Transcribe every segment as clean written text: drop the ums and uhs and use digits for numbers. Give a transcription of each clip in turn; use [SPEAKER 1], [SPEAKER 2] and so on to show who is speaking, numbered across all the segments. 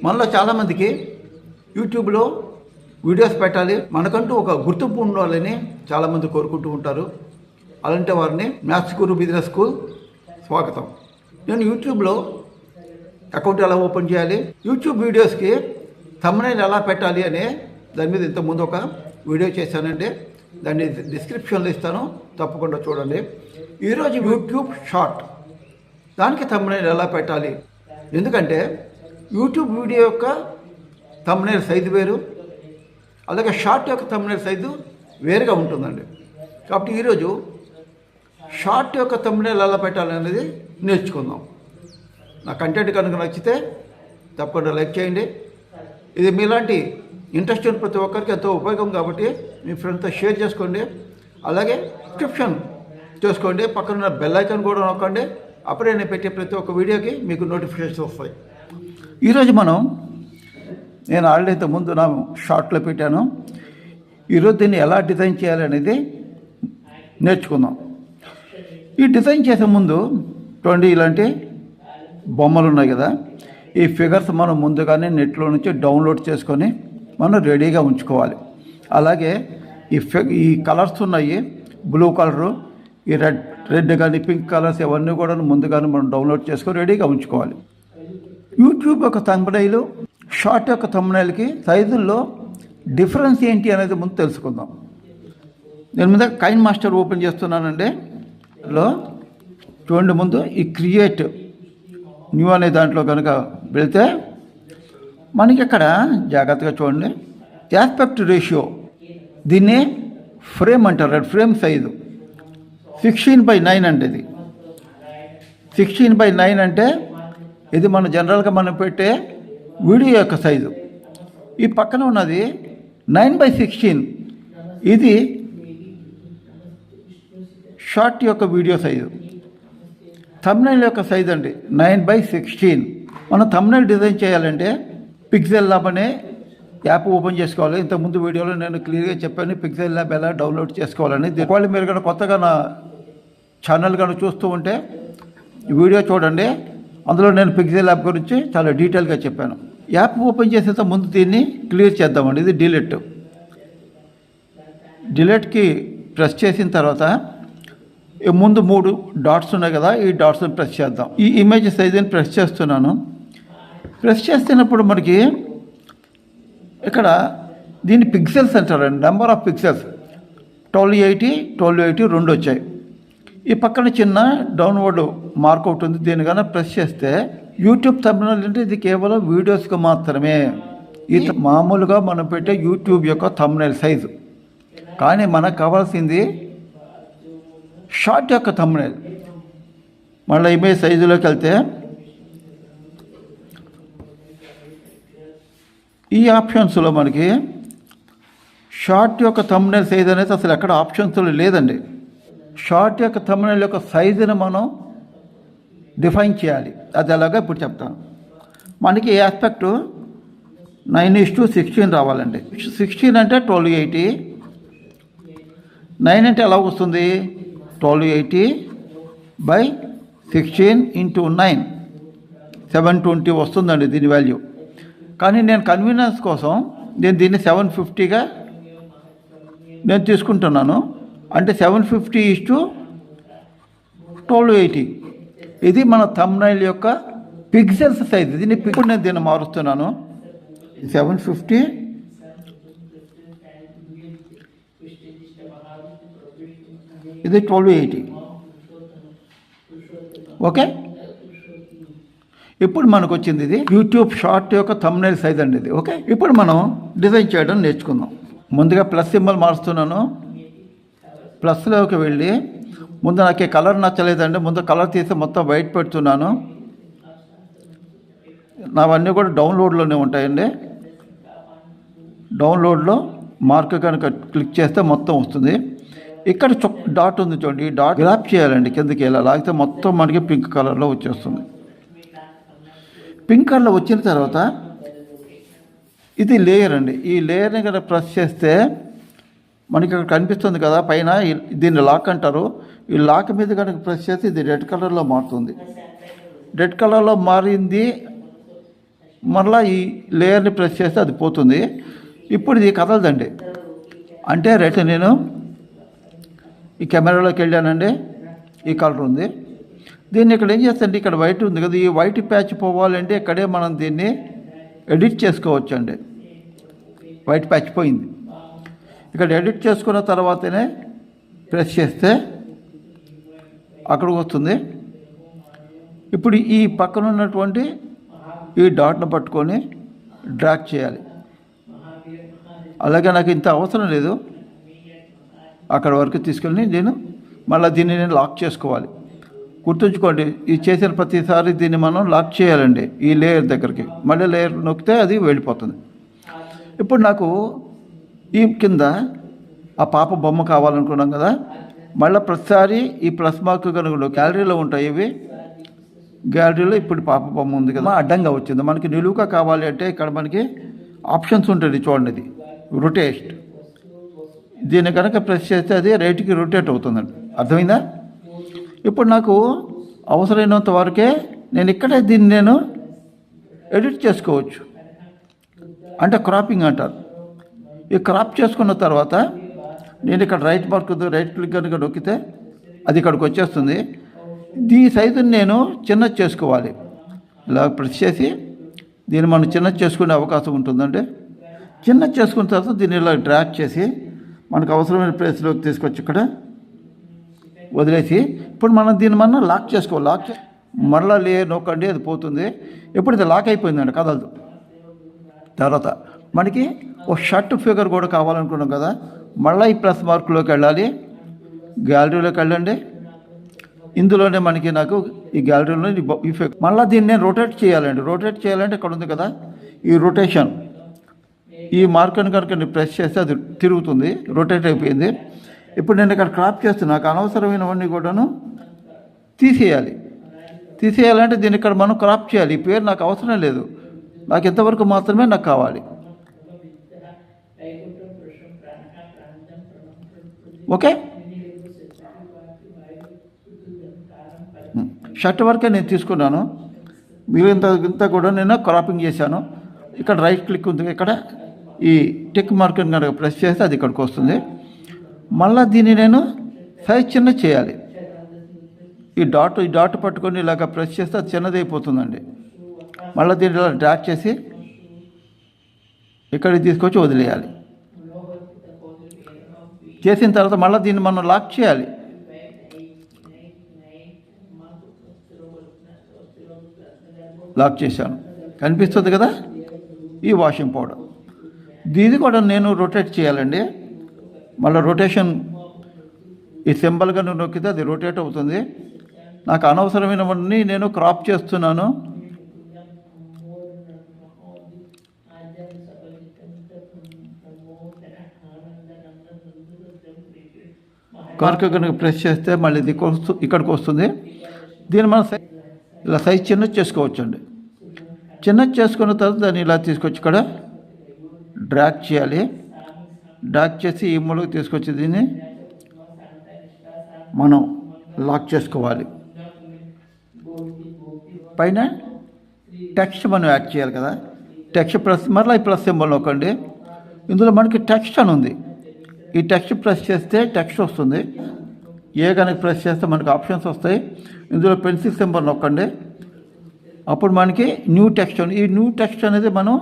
[SPEAKER 1] మనలో చాలామందికి యూట్యూబ్లో వీడియోస్ పెట్టాలి, మనకంటూ ఒక గుర్తింపు ఉండాలని చాలామంది కోరుకుంటూ ఉంటారు. అలాంటి వారిని మ్యాథ్స్ గురు బిజినెస్ స్కూల్ స్వాగతం. నేను యూట్యూబ్లో అకౌంట్ ఎలా ఓపెన్ చేయాలి, యూట్యూబ్ వీడియోస్కి థంబ్నెయిల్ ఎలా పెట్టాలి అనే దాని మీద ఇంతకుముందు ఒక వీడియో చేశానండి. దాన్ని డిస్క్రిప్షన్లో ఇస్తాను, తప్పకుండా చూడండి. ఈరోజు యూట్యూబ్ షార్ట్, దానికి థంబ్నెయిల్ ఎలా పెట్టాలి. ఎందుకంటే యూట్యూబ్ వీడియో యొక్క థంబ్నెయిల్ సైజు వేరు, అలాగే షార్ట్ యొక్క థంబ్నెయిల్ సైజు వేరుగా ఉంటుందండి. కాబట్టి ఈరోజు షార్ట్ యొక్క థంబ్నెయిల్ ఎలా పెట్టాలి అనేది నేర్చుకుందాం. నా కంటెంట్ కనుక నచ్చితే తప్పకుండా లైక్ చేయండి. ఇది మీలాంటి ఇంట్రెస్ట్ ఉన్న ప్రతి ఒక్కరికి ఎంతో ఉపయోగం కాబట్టి మీ ఫ్రెండ్తో షేర్ చేసుకోండి. అలాగే సబ్స్క్రిప్షన్ చేసుకోండి, పక్కన బెల్ ఐకాన్ కూడా నొక్కండి. అప్పుడే నేను పెట్టే ప్రతి ఒక్క వీడియోకి మీకు నోటిఫికేషన్స్ వస్తాయి. ఈరోజు నేను ఆల్రెడీ ఇంతకుముందు నా షార్ట్లో పెట్టాను. ఈరోజు దీన్ని ఎలా డిజైన్ చేయాలనేది నేర్చుకుందాం. ఈ డిజైన్ చేసే ముందు చూడండి, ఇలాంటి బొమ్మలు ఉన్నాయి కదా, ఈ ఫిగర్స్ మనం ముందుగానే నెట్లో నుంచి డౌన్లోడ్ చేసుకొని మనం రెడీగా ఉంచుకోవాలి. అలాగే ఈ కలర్స్ ఉన్నాయి, బ్లూ కలరు, ఈ రెడ్ కానీ పింక్ కలర్స్ ఇవన్నీ కూడా ముందుగానే మనం డౌన్లోడ్ చేసుకొని రెడీగా ఉంచుకోవాలి. యూట్యూబ్ యొక్క థంబ్నెయిల్, షార్ట్ యొక్క థంబ్నెయిల్కి సైజుల్లో డిఫరెన్స్ ఏంటి అనేది ముందు తెలుసుకుందాం. నేను ముందు కైన్ మాస్టర్ ఓపెన్ చేస్తున్నానండి. లో చూడండి, ముందు ఈ క్రియేట్ న్యూ అనే దాంట్లో కనుక వెళితే మనకి ఇక్కడ జాగ్రత్తగా చూడండి, యాస్పెక్ట్ రేషియో, దీన్ని ఫ్రేమ్ అంటారు. ఫ్రేమ్ సైజు 16:9 అంటే ఇది 16:9 అంటే ఇది మన జనరల్గా మనం పెట్టే వీడియో యొక్క సైజు. ఈ పక్కన ఉన్నది 9:16, ఇది షార్ట్ యొక్క వీడియో సైజు. థంబ్నెయిల్ యొక్క సైజు అండి 9:16. మనం థంబ్నెయిల్ డిజైన్ చేయాలంటే పిక్సెల్ ల్యాబ్ అనే యాప్ ఓపెన్ చేసుకోవాలి. ఇంతకుముందు వీడియోలో నేను క్లియర్గా చెప్పాను పిక్సెల్ ల్యాబ్ ఎలా డౌన్లోడ్ చేసుకోవాలని. ఒకవేళ మీరు కనుక కొత్తగా నా ఛానల్ కనుక చూస్తూ ఉంటే ఈ వీడియో చూడండి, అందులో నేను పిక్సెల్ ల్యాబ్ గురించి చాలా డీటెయిల్గా చెప్పాను. యాప్ ఓపెన్ చేసేంత ముందు దీన్ని క్లియర్ చేద్దామండి. ఇది డిలీట్కి ప్రెస్ చేసిన తర్వాత ముందు 3 డాట్స్ ఉన్నాయి కదా, ఈ డాట్స్ని ప్రెస్ చేద్దాం. ఈ ఇమేజ్ సైజుని ప్రెస్ చేస్తున్నాను. ప్రెస్ చేస్తున్నప్పుడు మనకి ఇక్కడ దీన్ని పిక్సెల్స్ అంటారండి, నెంబర్ ఆఫ్ పిక్సెల్స్ 1280 రెండు వచ్చాయి. ఈ పక్కన చిన్న డౌన్వర్డ్ మార్క్ ఒకటి ఉంది, దీని కన్నా ప్రెస్ చేస్తే యూట్యూబ్ థంబ్నెయిల్ అంటే ఇది కేవలం వీడియోస్కి మాత్రమే. ఇది మామూలుగా మనం పెట్టే యూట్యూబ్ యొక్క థంబ్నెయిల్ సైజు. కానీ మనకు కావాల్సింది షార్ట్ యొక్క థంబ్నెయిల్. మళ్ళీ ఇమేజ్ సైజులోకి వెళ్తే ఈ ఆప్షన్స్లో మనకి షార్ట్ యొక్క థంబ్నెయిల్ సైజ్ అనేది అసలు ఎక్కడ ఆప్షన్స్లో లేదండి. షార్ట్ యొక్క థంబ్నెయిల్ యొక్క సైజుని మనం డిఫైన్ చేయాలి. అది ఎలాగో ఇప్పుడు చెప్తాను. మనకి ఏ ఆస్పెక్ట్ 9:16 రావాలండి. 16 అంటే 1280, 9 అంటే ఎలా వస్తుంది, 1280/16 × 9 720 వస్తుందండి దీని వాల్యూ. కానీ నేను కన్వీనియన్స్ కోసం నేను దీన్ని 750గా నేను తీసుకుంటున్నాను. అంటే 750:1280. ఇది మన థంబ్నెయిల్ యొక్క పిక్సెల్స్ సైజ్. ఇప్పుడు నేను దీన్ని మారుస్తున్నాను. 750 ఇది 1280. ఓకే, ఇప్పుడు మనకు వచ్చింది ఇది యూట్యూబ్ షార్ట్ యొక్క థంబ్నెయిల్ సైజ్ అండి ఇది. ఓకే, ఇప్పుడు మనం డిజైన్ చేయడం నేర్చుకుందాం. ముందుగా ప్లస్ సింబల్ మారుస్తున్నాను. ప్లస్లోకి వెళ్ళి ముందు నాకు కలర్ నచ్చలేదండి, ముందు కలర్ తీసి మొత్తం వైట్ పెడుతున్నాను. నావన్నీ కూడా డౌన్లోడ్లోనే ఉంటాయండి. డౌన్లోడ్లో మార్క్ కనుక క్లిక్ చేస్తే మొత్తం వస్తుంది. ఇక్కడ డాట్ ఉంది చూడండి, ఈ డాట్ గ్రాప్ చేయాలండి కిందకి, ఇలా లాగితే మొత్తం మనకి పింక్ కలర్లో వచ్చేస్తుంది. పింక్ కలర్లో వచ్చిన తర్వాత ఇది లేయర్ అండి. ఈ లేయర్ని కనుక ప్రెస్ చేస్తే మనకి ఇక్కడ కనిపిస్తుంది కదా పైన, దీన్ని లాక్ అంటారు. ఈ లాక్ మీద కనుక ప్రెస్ చేస్తే ఇది రెడ్ కలర్లో మారుతుంది. రెడ్ కలర్లో మారింది మరలా ఈ లేయర్ని ప్రెస్ చేస్తే అది పోతుంది. ఇప్పుడు ఇది కదలదండి. అంటే రైట్ నేను ఈ కెమెరాలోకి వెళ్ళానండి, ఈ కలర్ ఉంది. దీన్ని ఇక్కడ ఏం చేస్తాండి, ఇక్కడ వైట్ ఉంది కదా, ఈ వైట్ ప్యాచ్ పోవాలంటే ఇక్కడే మనం దీన్ని ఎడిట్ చేసుకోవచ్చు అండి. వైట్ ప్యాచ్ పోయింది, ఇక్కడ ఎడిట్ చేసుకున్న తర్వాతనే ప్రెస్ చేస్తే అక్కడికి వస్తుంది. ఇప్పుడు ఈ పక్కన ఉన్నటువంటి ఈ డాట్ను పట్టుకొని డ్రాగ్ చేయాలి. అలాగే నాకు ఇంత అవసరం లేదు, అక్కడ వరకు తీసుకెళ్ళి నేను మళ్ళీ దీన్ని నేను లాక్ చేసుకోవాలి. గుర్తుంచుకోండి, ఈ చేసిన ప్రతిసారి దీన్ని మనం లాక్ చేయాలండి ఈ లేయర్ దగ్గరికి. మళ్ళీ లేయర్ నొక్కితే అది వెళ్ళిపోతుంది. ఇప్పుడు నాకు ఈ కింద ఆ పాప బొమ్మ కావాలనుకున్నాం కదా, మళ్ళీ ప్రతిసారి ఈ ప్లస్ మార్క్ కనుక గ్యాలరీలో ఉంటాయి. ఇవి గ్యాలరీలో ఇప్పుడు పాప బొమ్మ ఉంది కదా, అడ్డంగా వచ్చింది. మనకి నిలువుగా కావాలి అంటే ఇక్కడ మనకి ఆప్షన్స్ ఉంటుంది చూడండి, ఇది రొటేట్. దీన్ని కనుక ప్రెస్ చేస్తే అది రైట్కి రొటేట్ అవుతుందండి. అర్థమైందా? ఇప్పుడు నాకు అవసరమైనంత వరకే నేను ఇక్కడే దీన్ని నేను ఎడిట్ చేసుకోవచ్చు, అంటే క్రాపింగ్ అంటారు. ఈ క్రాప్ చేసుకున్న తర్వాత నేను ఇక్కడ రైట్ మార్క్ రైట్ క్లిక్ కనుక నొక్కితే అది ఇక్కడికి వచ్చేస్తుంది. ఈ సైజుని నేను చిన్నది చేసుకోవాలి. ఇలా ప్రెస్ చేసి దీన్ని మనం చిన్నది చేసుకునే అవకాశం ఉంటుందండి. చిన్నది చేసుకున్న తర్వాత దీన్ని ఇలా డ్రాగ్ చేసి మనకు అవసరమైన ప్లేస్లోకి తీసుకొచ్చి ఇక్కడ వదిలేసి ఇప్పుడు మనం దీన్ని లాక్ చేసుకోవాలి. మరలా లేయర్ నొక్కండి, అది పోతుంది. ఇప్పుడు ఇది లాక్ అయిపోయిందండి, కదలదు. తర్వాత మనకి ఒక షర్ట్ ఫిగర్ కూడా కావాలనుకున్నాం కదా, మళ్ళీ ఈ ప్లస్ మార్కులోకి వెళ్ళాలి, గ్యాలరీలోకి వెళ్ళండి. ఇందులోనే మనకి నాకు ఈ గ్యాలరీలో ఈ ఫిగర్ మళ్ళీ దీన్ని నేను రొటేట్ చేయాలండి. రొటేట్ చేయాలంటే ఇక్కడ ఉంది కదా ఈ రొటేషన్, ఈ మార్కర్ని కనుక నేను ప్రెస్ చేస్తే అది తిరుగుతుంది, రొటేట్ అయిపోయింది. ఇప్పుడు నేను ఇక్కడ క్రాప్ చేస్తే నాకు అనవసరమైనవన్నీ కూడాను తీసేయాలంటే దీన్ని ఇక్కడ మనం క్రాప్ చేయాలి. ఈ పేరు నాకు అవసరం లేదు, నాకు ఇంతవరకు మాత్రమే నాకు కావాలి. ఓకే, షర్ట్ వరకే నేను తీసుకున్నాను, మిగిలినంత కూడా నేను క్రాపింగ్ చేశాను. ఇక్కడ రైట్ క్లిక్ ఉంది, ఇక్కడ ఈ టిక్ మార్కర్ని కనుక ప్రెస్ చేస్తే అది ఇక్కడికి వస్తుంది. మళ్ళీ దీన్ని నేను సైజ్ చిన్న చేయాలి. ఈ డాట్ పట్టుకొని ఇలాగ ప్రెస్ చేస్తే అది చిన్నదైపోతుందండి. మళ్ళీ దీన్ని ఇలా డ్రాగ్ చేసి ఇక్కడికి తీసుకొచ్చి వదిలేయాలి. చేసిన తర్వాత మళ్ళీ దీన్ని మనం లాక్ చేయాలి. లాక్ చేశాను, కనిపిస్తుంది కదా ఈ వాషింగ్ పౌడర్. దీన్ని కూడా నేను రొటేట్ చేయాలండి. మళ్ళీ రొటేషన్ ఈ సింబల్గా నొక్కితే అది రొటేట్ అవుతుంది. నాకు అనవసరమైనవన్నీ నేను క్రాప్ చేస్తున్నాను. కనుక ప్రెస్ చేస్తే మళ్ళీ ఇది ఇక్కడికి వస్తుంది. దీన్ని మనం ఇలా సైజ్ చిన్నది చేసుకోవచ్చండి. చిన్నది చేసుకున్న తర్వాత దాన్ని ఇలా తీసుకొచ్చి ఇక్కడ డ్రాగ్ చేయాలి. డ్రాగ్ చేసి ఈ మూలకి తీసుకొచ్చి దీన్ని మనం లాక్ చేసుకోవాలి. పైన టెక్స్ట్ మనం యాడ్ చేయాలి కదా, టెక్స్ట్ ప్రెస్ మరలా ఈ ప్లస్ సింబల్ నొక్కండి. ఇందులో మనకి టెక్స్ట్ అని ఉంది, ఈ టెక్స్ట్ ప్రెస్ చేస్తే టెక్స్ట్ వస్తుంది. ఏ కనుక ప్రెస్ చేస్తే మనకి ఆప్షన్స్ వస్తాయి. ఇందులో పెన్సిల్ సింబల్ నొక్కండి, అప్పుడు మనకి న్యూ టెక్స్ట్ ఉంది. ఈ న్యూ టెక్స్ట్ అనేది మనం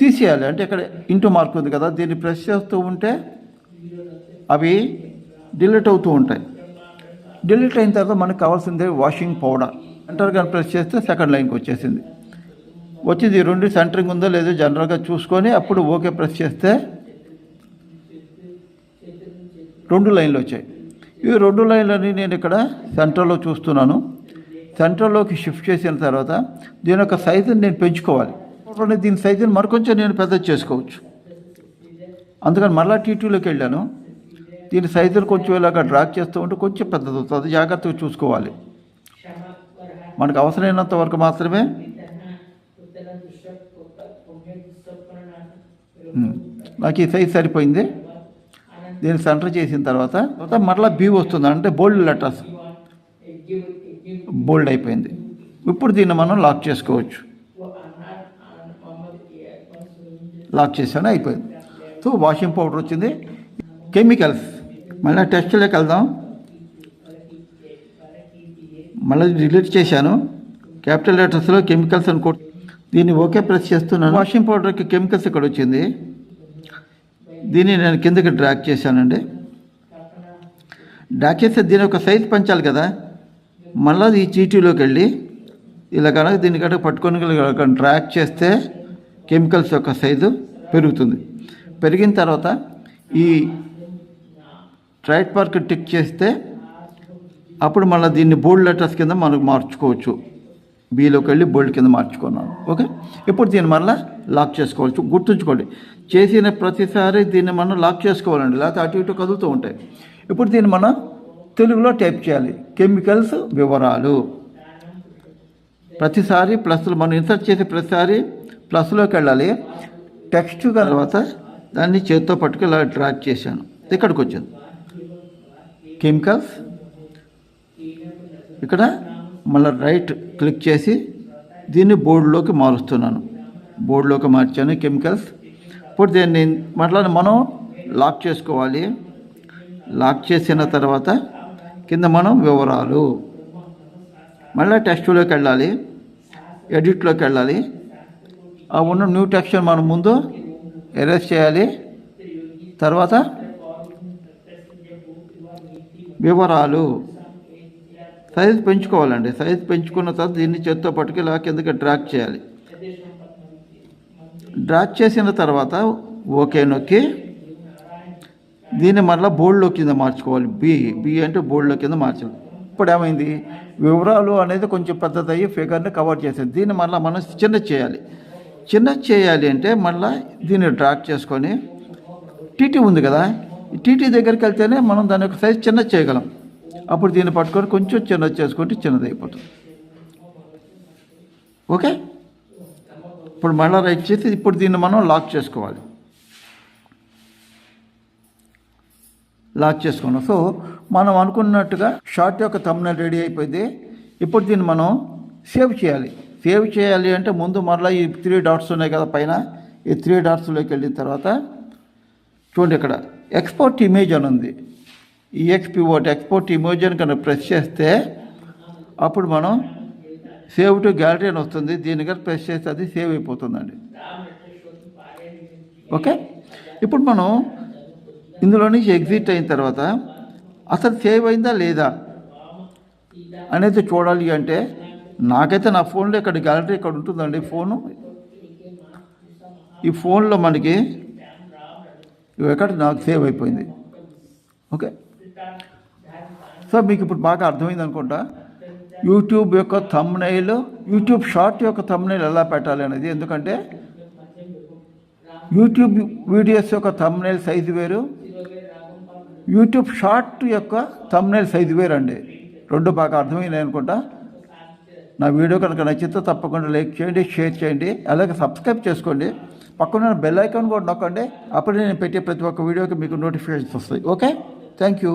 [SPEAKER 1] తీసేయాలి. అంటే ఇక్కడ ఇంటూ మార్క్ ఉంది కదా, దీన్ని ప్రెస్ చేస్తూ ఉంటే అవి డిలీట్ అవుతూ ఉంటాయి. డిలీట్ అయిన తర్వాత మనకు కావాల్సిందే వాషింగ్ పౌడర్. ఎంటర్ కానీ ప్రెస్ చేస్తే సెకండ్ లైన్కి వచ్చేసింది. వచ్చింది రెండు సెంటరింగ్ ఉందో లేదో జనరల్గా చూసుకొని అప్పుడు ఓకే ప్రెస్ చేస్తే 2 లైన్లు వచ్చాయి. ఈ 2 లైన్లని నేను ఇక్కడ సెంటర్లో చూస్తున్నాను. సెంటర్లోకి షిఫ్ట్ చేసిన తర్వాత దీని యొక్క సైజుని నేను పెంచుకోవాలి. దీని సైజుని మరికొంచెం నేను పెద్దది చేసుకోవచ్చు. అందుకని మళ్ళీ T2లోకి వెళ్ళాను. దీని సైజులు కొంచెం ఇలాగా డ్రాగ్ చేస్తూ ఉంటే కొంచెం పెద్దది అవుతుంది, జాగ్రత్తగా చూసుకోవాలి. మనకు అవసరమైనంత వరకు మాత్రమే. నాకు ఈ సైజ్ సరిపోయింది. దీన్ని సెంటర్ చేసిన తర్వాత మరలా బీ వస్తుంది, అంటే బోల్డ్ లెటర్స్ బోల్డ్ అయిపోయింది. ఇప్పుడు దీన్ని మనం లాక్ చేసుకోవచ్చు. లాక్ చేశాను, అయిపోయింది. సో వాషింగ్ పౌడర్ వచ్చింది. కెమికల్స్ మళ్ళీ టెస్ట్లోకి వెళ్దాం. మళ్ళీ డిలీట్ చేశాను. క్యాపిటల్ లెటర్స్లో కెమికల్స్ అని దీన్ని ఓకే ప్రెస్ చేస్తున్నాను. వాషింగ్ పౌడర్కి కెమికల్స్ ఇక్కడ వచ్చింది. దీన్ని నేను కిందకి డ్రాగ్ చేశానండి. డ్రాగ్ చేస్తే దీని ఒక సైజ్ పెంచాలి కదా. మళ్ళీ ఈ చీటీలోకి వెళ్ళి ఇలా కనుక దీన్ని కనుక పట్టుకొని డ్రాగ్ చేస్తే కెమికల్స్ యొక్క సైజు పెరుగుతుంది. పెరిగిన తర్వాత ఈ రైట్ మార్క్ టిక్ చేస్తే అప్పుడు మళ్ళీ దీన్ని బోల్డ్ లెటర్స్ కింద మనకు మార్చుకోవచ్చు. బీలోకి వెళ్ళి బోల్డ్ కింద మార్చుకున్నాను. ఓకే, ఇప్పుడు దీన్ని మళ్ళీ లాక్ చేసుకోవచ్చు. గుర్తుంచుకోండి, చేసిన ప్రతిసారి దీన్ని మనం లాక్ చేసుకోవాలండి, లేకపోతే అటు ఇటు కదులుతూ ఉంటాయి. ఇప్పుడు దీన్ని మనం తెలుగులో టైప్ చేయాలి. కెమికల్స్ వివరాలు. ప్రతిసారి ప్లస్లు మనం ఇన్సర్ట్ చేసే ప్రతిసారి ప్లస్లోకి వెళ్ళాలి. టెక్స్ట్ తర్వాత దాన్ని చేతితో పట్టుకు ఇలా డ్రాగ్ చేశాను, ఇక్కడికి వచ్చింది కెమికల్స్. ఇక్కడ మళ్ళీ రైట్ క్లిక్ చేసి దీన్ని బోర్డులోకి మారుస్తున్నాను. బోర్డులోకి మార్చాను కెమికల్స్. ఇప్పుడు దీన్ని మళ్ళీ మనం లాక్ చేసుకోవాలి. లాక్ చేసిన తర్వాత కింద మనం వివరాలు, మళ్ళీ టెక్స్ట్లోకి వెళ్ళాలి, ఎడిట్లోకి వెళ్ళాలి. ఆ ఉన్న న్యూ టెక్స్ట్ మనం ముందు ఎరేజ్ చేయాలి. తర్వాత వివరాలు సైజ్ పెంచుకోవాలండి. సైజ్ పెంచుకున్న తర్వాత దీన్ని చేత్తో పట్టుకు ఇలా కిందకి డ్రాగ్ చేయాలి. డ్రాగ్ చేసిన తర్వాత ఓకే నొక్కి దీన్ని మళ్ళీ బోల్డ్లో కింద మార్చుకోవాలి. బి అంటే బోల్డ్లో కింద మార్చాలి. ఇప్పుడు ఏమైంది, వివరాలు అనేది కొంచెం పెద్దదయ్యి ఫిగర్ని కవర్ చేసేది. దీన్ని మళ్ళీ మనం చిన్న చేయాలి. చిన్న చేయాలి అంటే మళ్ళీ దీన్ని డ్రాగ్ చేసుకొని టీటీ ఉంది కదా, ఈ టీటీ దగ్గరికి వెళ్తేనే మనం దాని యొక్క సైజ్ చిన్న చేయగలం. అప్పుడు దీన్ని పట్టుకొని కొంచెం చిన్నది చేసుకుంటే చిన్నది అయిపోతుంది. ఓకే, ఇప్పుడు మళ్ళీ రైట్ చేసి ఇప్పుడు దీన్ని మనం లాక్ చేసుకోవాలి. లాక్ చేసుకున్నాం. సో మనం అనుకున్నట్టుగా షార్ట్ యొక్క థంబ్నెయిల్ రెడీ అయిపోయింది. ఇప్పుడు దీన్ని మనం సేవ్ చేయాలి. సేవ్ చేయాలి అంటే ముందు మరలా ఈ 3 డాట్స్ ఉన్నాయి కదా పైన, ఈ 3 డాట్స్లోకి వెళ్ళిన తర్వాత చూడండి ఇక్కడ ఎక్స్పోర్ట్ ఇమేజ్ అని ఉంది. ఈ ఎక్స్పోర్ట్ ఇమేజ్ అని కనుక ప్రెస్ చేస్తే అప్పుడు మనం సేవ్ టు గ్యాలరీ అని వస్తుంది. దీన్ని కనుక ప్రెస్ చేస్తే అది సేవ్ అయిపోతుందండి. ఓకే, ఇప్పుడు మనం ఇందులో నుంచి ఎగ్జిట్ అయిన తర్వాత అసలు సేవ్ అయిందా లేదా అనేది చూడాలి అంటే నాకైతే నా ఫోన్లో ఇక్కడ గ్యాలరీ ఇక్కడ ఉంటుందండి. ఈ ఫోన్లో మనకి ఎక్కడ నాకు సేవ్ అయిపోయింది. ఓకే, సో మీకు ఇప్పుడు బాగా అర్థమైంది అనుకుంటా యూట్యూబ్ యొక్క థంబ్నెయిల్, యూట్యూబ్ షార్ట్ యొక్క థంబ్నెయిల్ ఎలా పెట్టాలి అనేది. ఎందుకంటే యూట్యూబ్ వీడియోస్ యొక్క థంబ్నెయిల్ సైజు వేరు, యూట్యూబ్ షార్ట్ యొక్క థంబ్నెయిల్ సైజు వేరు అండి. రెండు బాగా అర్థమైనాయి అనుకుంటా. నా వీడియో కనుక నచ్చితే తప్పకుండా లైక్ చేయండి, షేర్ చేయండి, అలాగే సబ్స్క్రైబ్ చేసుకోండి. పక్కన బెల్ ఐకాన్ కూడా నొక్కండి. అప్పుడు నేను పెట్టే ప్రతి ఒక్క వీడియోకి మీకు నోటిఫికేషన్స్ వస్తాయి. Okay, thank you.